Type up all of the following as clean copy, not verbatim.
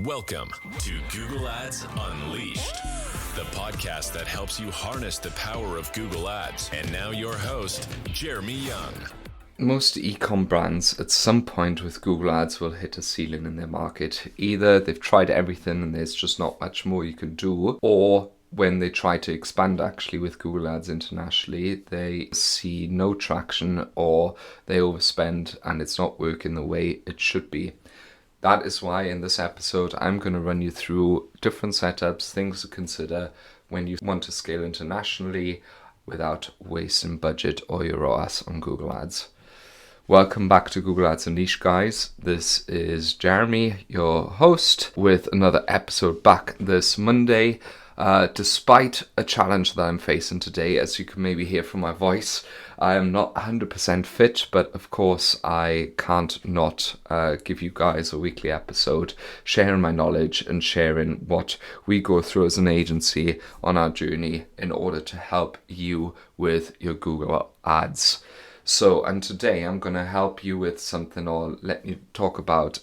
Welcome to Google Ads Unleashed, the podcast that helps you harness the power of Google Ads. And now your host, Jeremy Young. Most e-com brands at some point with Google Ads will hit a ceiling in their market. Either they've tried everything and there's just not much more you can do, or when they try to expand actually with Google Ads internationally, they see no traction or they overspend and it's not working the way it should be. That is why in this episode, I'm going to run you through different setups, things to consider when you want to scale internationally without wasting budget or your ROAS on Google Ads. Welcome back to Google Ads Unleashed, guys. This is Jeremy, your host, with another episode back this Monday. Despite a challenge that I'm facing today, as you can maybe hear from my voice, I am not 100% fit, but of course I can't not give you guys a weekly episode, sharing my knowledge and sharing what we go through as an agency on our journey in order to help you with your Google Ads. And today I'm going to help you with something, or let you talk about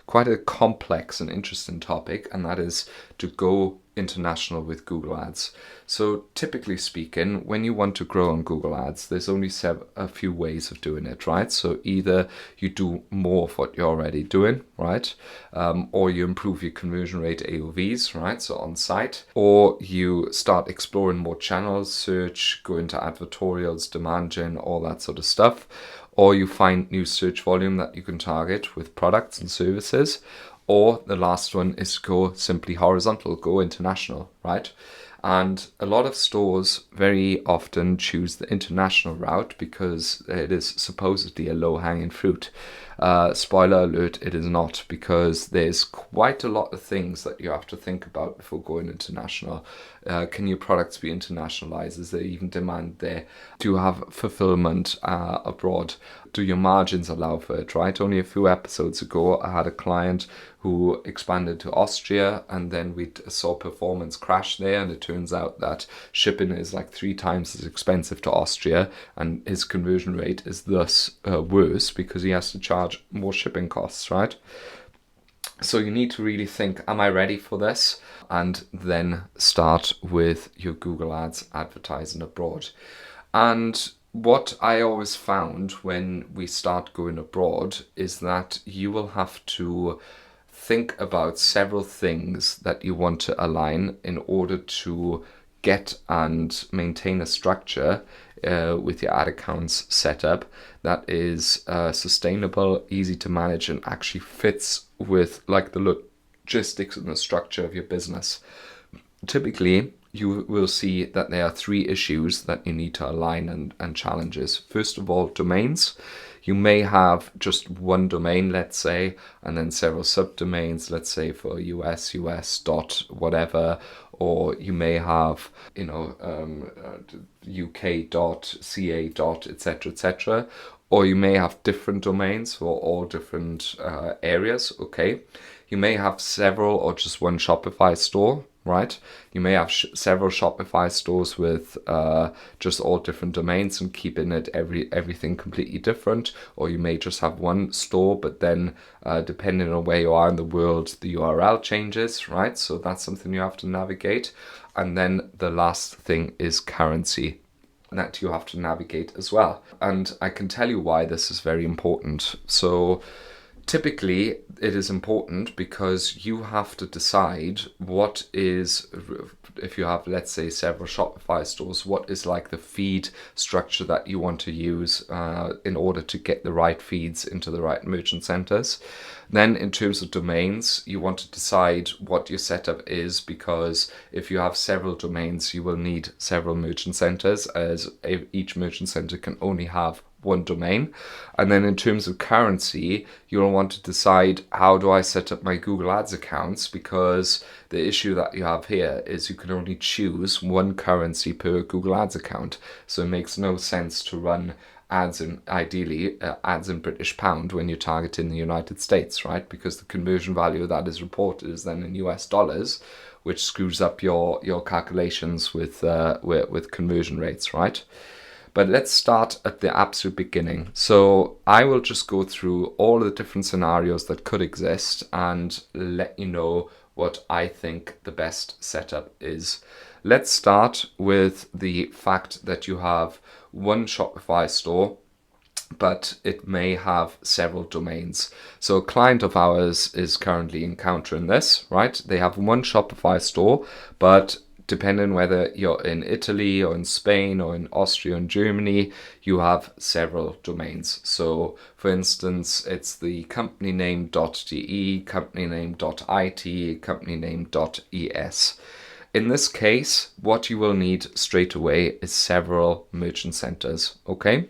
quite a complex and interesting topic, and that is to go international with Google Ads. So typically speaking, when you want to grow on Google Ads, there's only a few ways of doing it, right? So either you do more of what you're already doing, right? Or you improve your conversion rate AOVs, right? So on site, or you start exploring more channels, search, go into advertorials, demand gen, all that sort of stuff. Or you find new search volume that you can target with products and services. Or the last one is go simply horizontal, go international, right? And a lot of stores very often choose the international route because it is supposedly a low-hanging fruit. Spoiler alert, it is not, because there's quite a lot of things that you have to think about before going international. Can your products be internationalized? Is there even demand there? Do you have fulfillment abroad? Do your margins allow for it, right? Only a few episodes ago, I had a client who expanded to Austria, and then we saw performance crash there, and it turns out that shipping is like 3 times as expensive to Austria, and his conversion rate is thus worse because he has to charge more shipping costs, right? So you need to really think, am I ready for this? And then start with your Google Ads advertising abroad. And what I always found when we start going abroad is that you will have to think about several things that you want to align in order to get and maintain a structure with your ad accounts set up that is sustainable, easy to manage, and actually fits with like the logistics and the structure of your business. Typically, you will see that there are 3 issues that you need to align and challenges. First of all, domains. You may have just one domain, let's say, and then several subdomains, let's say for US dot whatever, or you may have, UK dot, CA dot, etc., or you may have different domains for all different areas, okay? You may have several or just one Shopify store, right? You may have several Shopify stores with just all different domains and keeping it everything completely different, or you may just have one store, but then depending on where you are in the world, the URL changes, right? So that's something you have to navigate. And then the last thing is currency that you have to navigate as well. And I can tell you why this is very important. So typically, it is important because you have to decide what is, if you have, let's say, several Shopify stores, what is like the feed structure that you want to use in order to get the right feeds into the right merchant centers. Then in terms of domains, you want to decide what your setup is, because if you have several domains, you will need several merchant centers, as each merchant center can only have one domain. And then in terms of currency, you'll want to decide, how do I set up my Google Ads accounts? Because the issue that you have here is you can only choose one currency per Google Ads account. So it makes no sense to run ads in British pound when you're targeting the United States, right? Because the conversion value that is reported is then in US dollars, which screws up your calculations with conversion rates, right? But let's start at the absolute beginning. So I will just go through all the different scenarios that could exist and let you know what I think the best setup is. Let's start with the fact that you have one Shopify store, but it may have several domains. So a client of ours is currently encountering this, right? They have one Shopify store, but depending whether you're in Italy or in Spain or in Austria and Germany, you have several domains. So for instance, it's the company name.de, company name.it, company name.es. In this case, what you will need straight away is several merchant centers, okay?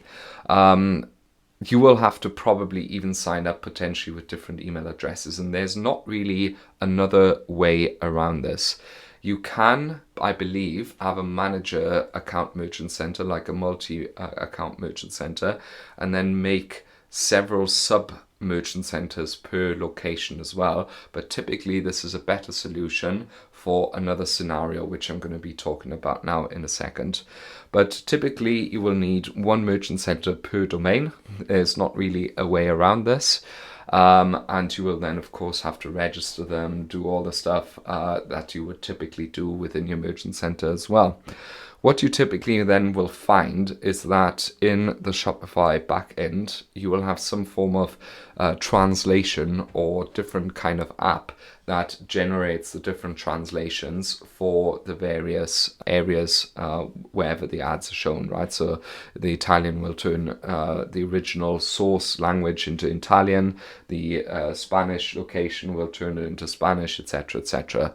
You will have to probably even sign up potentially with different email addresses, and there's not really another way around this. You can, I believe, have a manager account merchant center, like a multi-account merchant center, and then make several sub merchant centers per location as well. But typically this is a better solution for another scenario, which I'm going to be talking about now in a second. But typically you will need one merchant center per domain. There's not really a way around this. And you will then, of course, have to register them, do all the stuff that you would typically do within your merchant center as well. What you typically then will find is that in the Shopify backend, you will have some form of translation or different kind of app that generates the different translations for the various areas wherever the ads are shown, right? So the Italian will turn the original source language into Italian, the Spanish location will turn it into Spanish, etc., etc.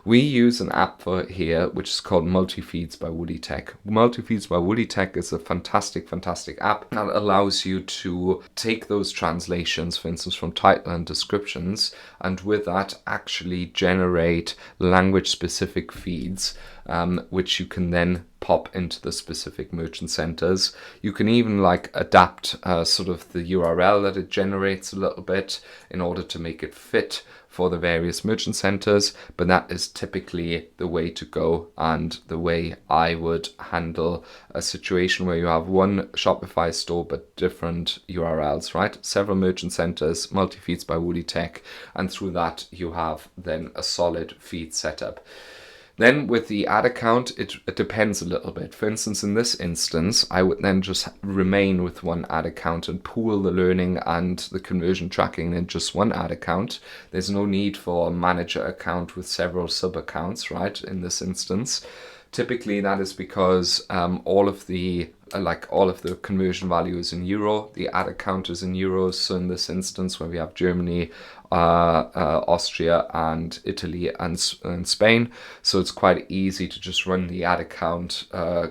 We use an app for here, which is called Multi-Feeds by Woolly Tech. Multi-Feeds by Woolly Tech is a fantastic app that allows you to take those translations, for instance, from title and descriptions, and with that actually generate language-specific feeds, which you can then pop into the specific merchant centers. You can even adapt sort of the URL that it generates a little bit in order to make it fit for the various merchant centers, but that is typically the way to go and the way I would handle a situation where you have one Shopify store but different URLs, right? Several merchant centers, multi-feeds by Woolly Tech, and through that you have then a solid feed setup. Then with the ad account, it depends a little bit. For instance, in this instance, I would then just remain with one ad account and pool the learning and the conversion tracking in just one ad account. There's no need for a manager account with several sub-accounts, right, in this instance. Typically, that is because all of the conversion value is in euro, the ad account is in euros. So in this instance, where we have Germany, Austria and Italy and Spain, so it's quite easy to just run the ad account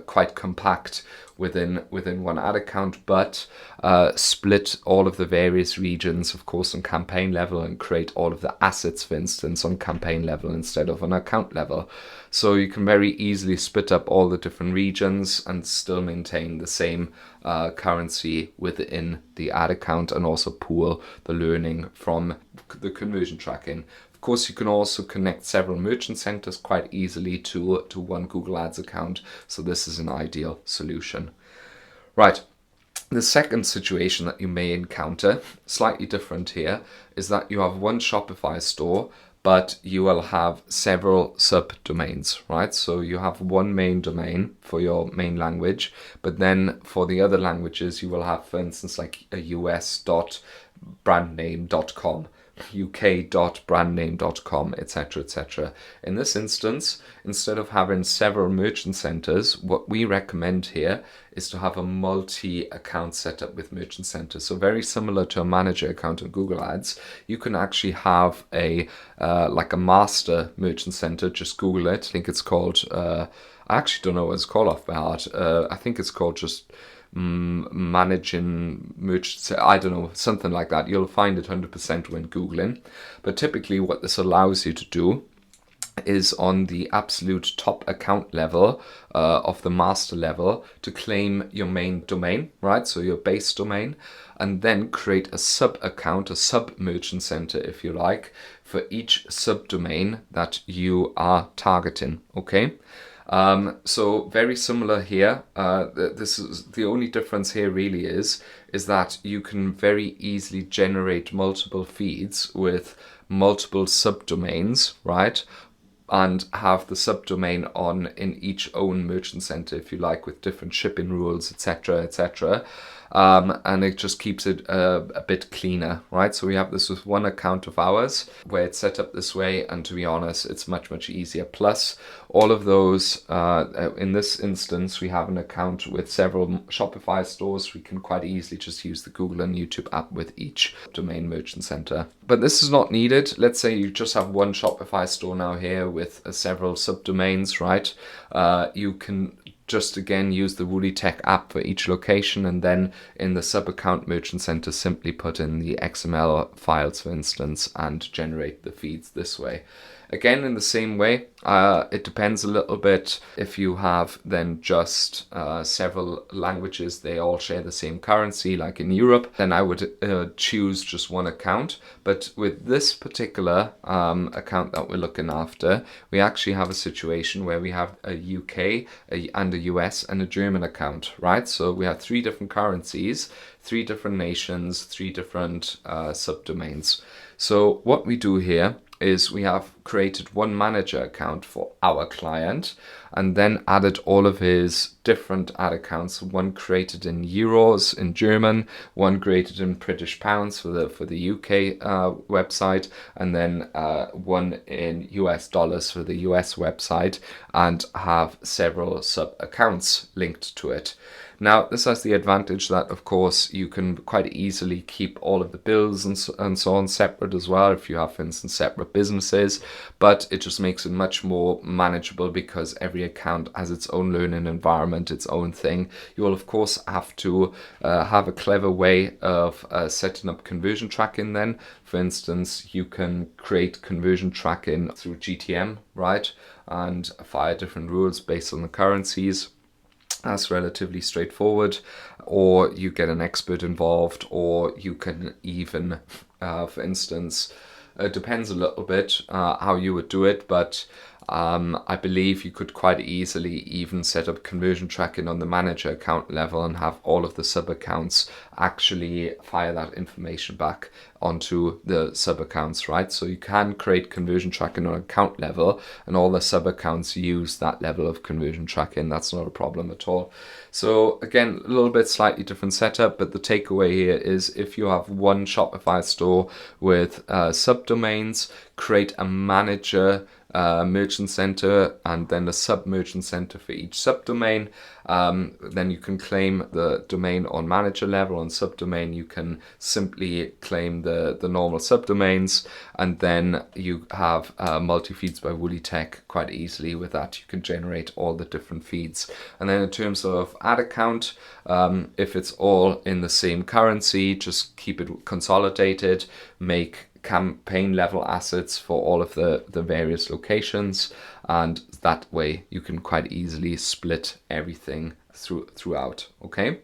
quite compact within one ad account, but split all of the various regions, of course, on campaign level and create all of the assets, for instance, on campaign level instead of on account level. So you can very easily split up all the different regions and still maintain the same currency within the ad account and also pool the learning from the conversion tracking. Of course, you can also connect several merchant centers quite easily to one Google Ads account. So this is an ideal solution. Right. The second situation that you may encounter, slightly different here, is that you have one Shopify store, but you will have several subdomains, right? So you have one main domain for your main language, but then for the other languages, you will have, for instance, like a us.brandname.com, uk.brandname.com, etc., etc. In this instance, instead of having several merchant centers, what we recommend here is to have a multi-account setup with merchant centers. So very similar to a manager account on Google Ads, you can actually have a master merchant center. Just Google it. I think it's called, I actually don't know what it's called off by heart. I think it's called just managing merchants, I don't know, something like that. You'll find it 100% when Googling. But typically what this allows you to do is on the absolute top account level of the master level to claim your main domain, right? So your base domain, and then create a sub account, a sub merchant center, if you like, for each subdomain that you are targeting, okay? So very similar here. This is the only difference here really is that you can very easily generate multiple feeds with multiple subdomains, right? And have the subdomain on in each own merchant center, if you like, with different shipping rules, etc., etc. And it just keeps it a bit cleaner, right? So we have this with one account of ours where it's set up this way, and to be honest, it's much easier. Plus, all of those, in this instance, we have an account with several Shopify stores. We can quite easily just use the Google and YouTube app with each domain merchant center. But this is not needed. Let's say you just have one Shopify store now here with several subdomains, right? You can just again use the Woolly Tech app for each location, and then in the sub-account merchant center simply put in the XML files, for instance, and generate the feeds this way. Again, in the same way, it depends a little bit. If you have then just several languages, they all share the same currency, like in Europe, then I would choose just one account. But with this particular account that we're looking after, we actually have a situation where we have a UK and a US and a German account, right? So we have 3 different currencies, 3 different nations, 3 different subdomains. So what we do here is we have created one manager account for our client and then added all of his different ad accounts. One created in euros in German, one created in British pounds for the UK website, and then one in US dollars for the US website, and have several sub accounts linked to it. Now, this has the advantage that, of course, you can quite easily keep all of the bills and so on separate as well, if you have, for instance, separate businesses, but it just makes it much more manageable because every account has its own learning environment, its own thing. You will, of course, have to have a clever way of setting up conversion tracking then. For instance, you can create conversion tracking through GTM, right? And fire different rules based on the currencies. That's relatively straightforward, or you get an expert involved, or you can even, for instance, it depends a little bit how you would do it, but I believe you could quite easily even set up conversion tracking on the manager account level and have all of the sub accounts actually fire that information back onto the sub accounts, right? So you can create conversion tracking on account level, and all the sub accounts use that level of conversion tracking. That's not a problem at all. So again, a little bit slightly different setup, but the takeaway here is if you have one Shopify store with subdomains, create a manager merchant center and then a sub merchant center for each subdomain. Then you can claim the domain on manager level. On subdomain, you can simply claim the normal subdomains, and then you have multi-feeds by Woolly Tech quite easily. With that, you can generate all the different feeds. And then in terms of ad account, if it's all in the same currency, just keep it consolidated, make campaign level assets for all of the various locations, and that way you can quite easily split everything throughout. Okay,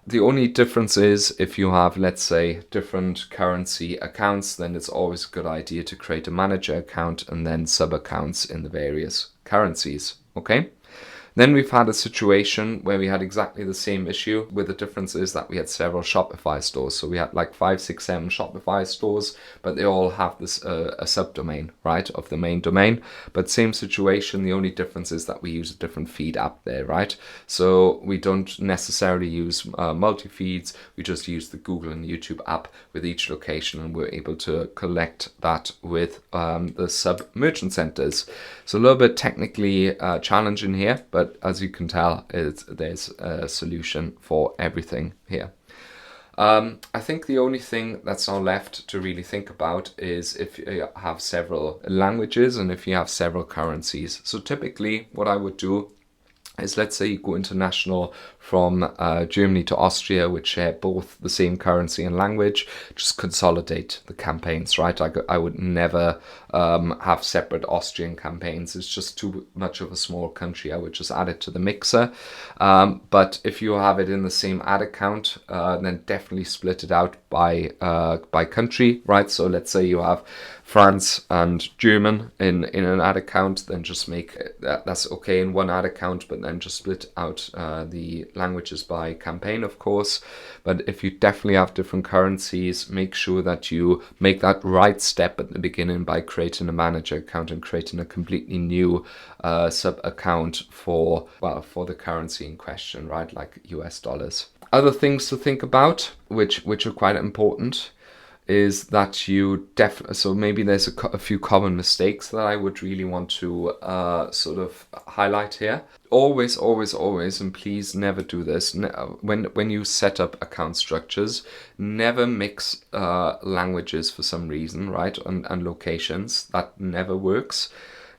the only difference is if you have, let's say, different currency accounts, then it's always a good idea to create a manager account and then sub accounts in the various currencies. Okay, then we've had a situation where we had exactly the same issue, with the difference is that we had several Shopify stores. So we had like 5, 6, 7 Shopify stores, but they all have this a subdomain, right, of the main domain. But same situation, the only difference is that we use a different feed app there, right? So we don't necessarily use multi-feeds, we just use the Google and YouTube app with each location, and we're able to collect that with the sub merchant centers. So a little bit technically challenging here, but as you can tell, there's a solution for everything here. I think the only thing that's now left to really think about is if you have several languages and if you have several currencies. So typically what I would do is, let's say you go international from Germany to Austria, which share both the same currency and language, just consolidate the campaigns, right? I would never have separate Austrian campaigns. It's just too much of a small country. I would just add it to the mixer. But if you have it in the same ad account, then definitely split it out by country, right? So let's say you have France and German in an ad account, then just make that's okay in one ad account, but then just split out the languages by campaign, of course. But if you definitely have different currencies, make sure that you make that right step at the beginning by creating a manager account and creating a completely new sub account for the currency in question, right? Like US dollars. Other things to think about, which are quite important, is that you so maybe there's a few common mistakes that I would really want to sort of highlight here. Always, and please never do this. When you set up account structures, never mix languages for some reason, right? And locations. That never works.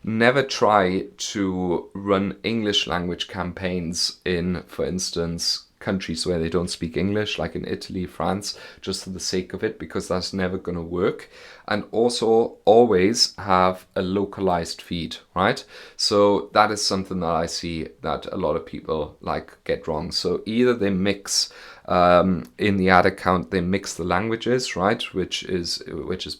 Never try to run English language campaigns in, for instance, countries where they don't speak English, like in Italy, France, just for the sake of it, because that's never going to work. And also always have a localized feed, right? So that is something that I see that a lot of people get wrong. So either they mix in the ad account, they mix the languages, right, which is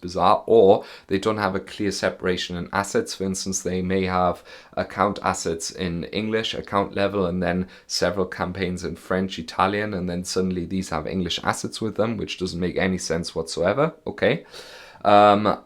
bizarre, or they don't have a clear separation in assets. For instance, they may have account assets in English account level and then several campaigns in French, Italian, and then suddenly these have English assets with them, which doesn't make any sense whatsoever. Okay. Like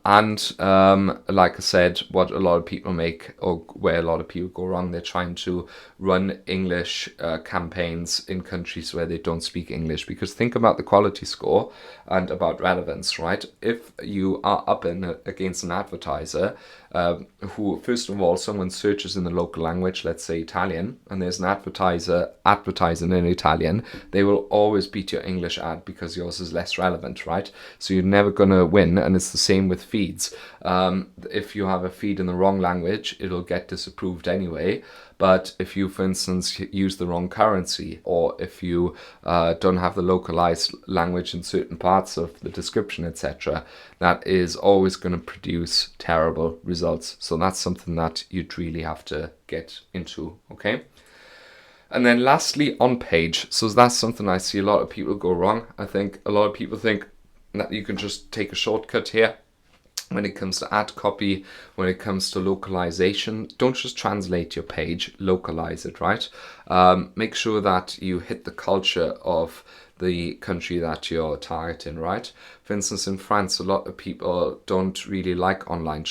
I said, what a lot of people make, or where a lot of people go wrong, they're trying to run English campaigns in countries where they don't speak English. Because think about the quality score and about relevance, right? If you are up against an advertiser who, first of all, someone searches in the local language, let's say Italian, and there's an advertiser advertising in Italian, they will always beat your English ad because yours is less relevant, right? So you're never going to win, and it's the same with feeds. If you have a feed in the wrong language, it'll get disapproved anyway. But if you, for instance, use the wrong currency, or if you don't have the localized language in certain parts of the description, etc., that is always going to produce terrible results. So that's something that you'd really have to get into, okay? And then lastly, on page. So that's something I see a lot of people go wrong. I think a lot of people think that you can just take a shortcut here. When it comes to ad copy, when it comes to localization, don't just translate your page, localize it, right? Make sure that you hit the culture of the country that you're targeting, right? For instance, in France, a lot of people don't really like online,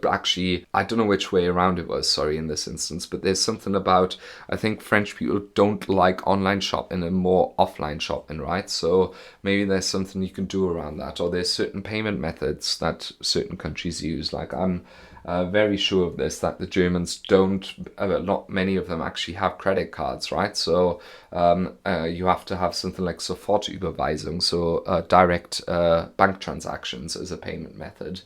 actually, I don't know which way around it was, sorry, in this instance, but there's something about, I think French people don't like online shopping and more offline shopping, right? So maybe there's something you can do around that, or there's certain payment methods that certain countries use. Like I'm very sure of this, that the Germans don't, not many of them actually have credit cards, right? So you have to have something like Sofortüberweisung, so direct bank transactions as a payment method,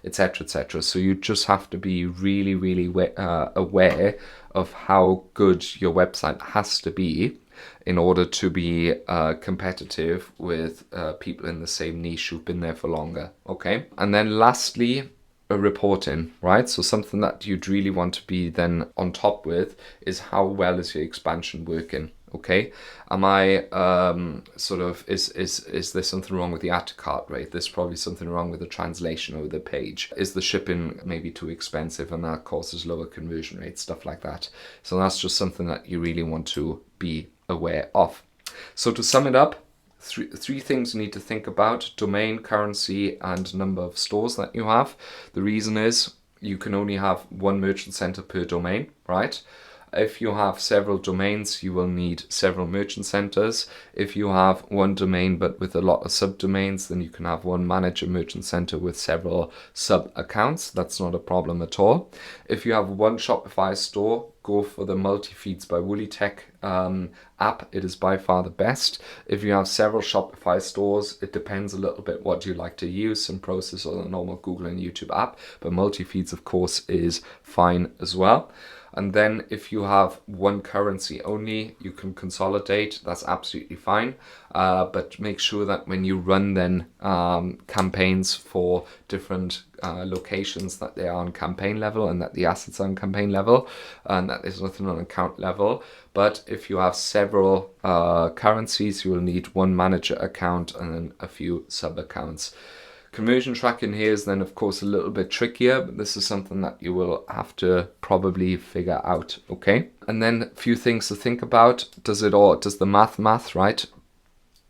etc., etc. So you just have to be really, really aware of how good your website has to be in order to be competitive with people in the same niche who've been there for longer, okay? And then lastly, reporting, right? So something that you'd really want to be then on top with is how well is your expansion working, okay? Am I is there something wrong with the add to cart rate? There's probably something wrong with the translation over the page. Is the shipping maybe too expensive and that causes lower conversion rates, stuff like that. So that's just something that you really want to be aware of. So to sum it up, three things you need to think about: domain, currency, and number of stores that you have. The reason is you can only have one merchant center per domain, right? If you have several domains, you will need several merchant centers. If you have one domain but with a lot of subdomains, then you can have one manager merchant center with several sub accounts. That's not a problem at all. If you have one Shopify store, go for the multi-feeds by WoolyTech app. It is by far the best. If you have several Shopify stores, it depends a little bit what you like to use, some Process or the normal Google and YouTube app, but multi-feeds of course is fine as well. And then if you have one currency only, you can consolidate. That's absolutely fine. But make sure that when you run then campaigns for different locations, that they are on campaign level and that the assets are on campaign level and that there's nothing on account level. But if you have several currencies, you will need one manager account and then a few sub accounts. Conversion tracking here is then, of course, a little bit trickier, but this is something that you will have to probably figure out, okay? And then a few things to think about. Does the math, right?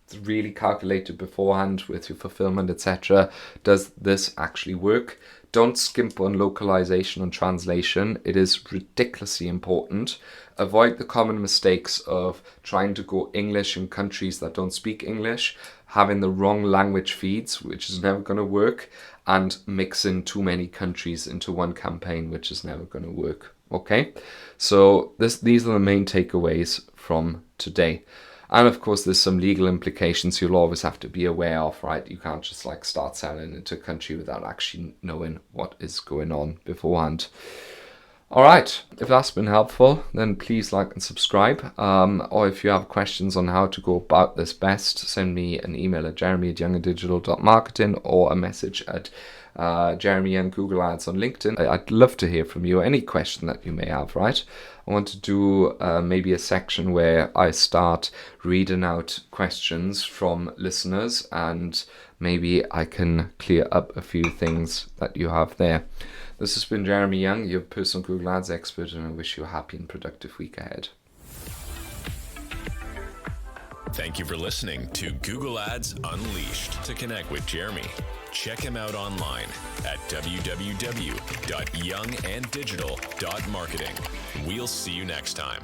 It's really calculated beforehand with your fulfillment, etc. Does this actually work? Don't skimp on localization and translation. It is ridiculously important. Avoid the common mistakes of trying to go English in countries that don't speak English, having the wrong language feeds, which is never going to work, and mixing too many countries into one campaign, which is never going to work. Okay, so these are the main takeaways from today. And of course, there's some legal implications you'll always have to be aware of, right? You can't just like start selling into a country without actually knowing what is going on beforehand. All right, if that's been helpful, then please like and subscribe. Or if you have questions on how to go about this best, send me an email at jeremy@younganddigital.marketing or a message at Jeremy Young Google Ads on LinkedIn. I'd love to hear from you, any question that you may have, right? I want to do maybe a section where I start reading out questions from listeners, and maybe I can clear up a few things that you have there. This has been Jeremy Young, your personal Google Ads expert, and I wish you a happy and productive week ahead. Thank you for listening to Google Ads Unleashed. To connect with Jeremy, check him out online at www.younganddigital.marketing. We'll see you next time.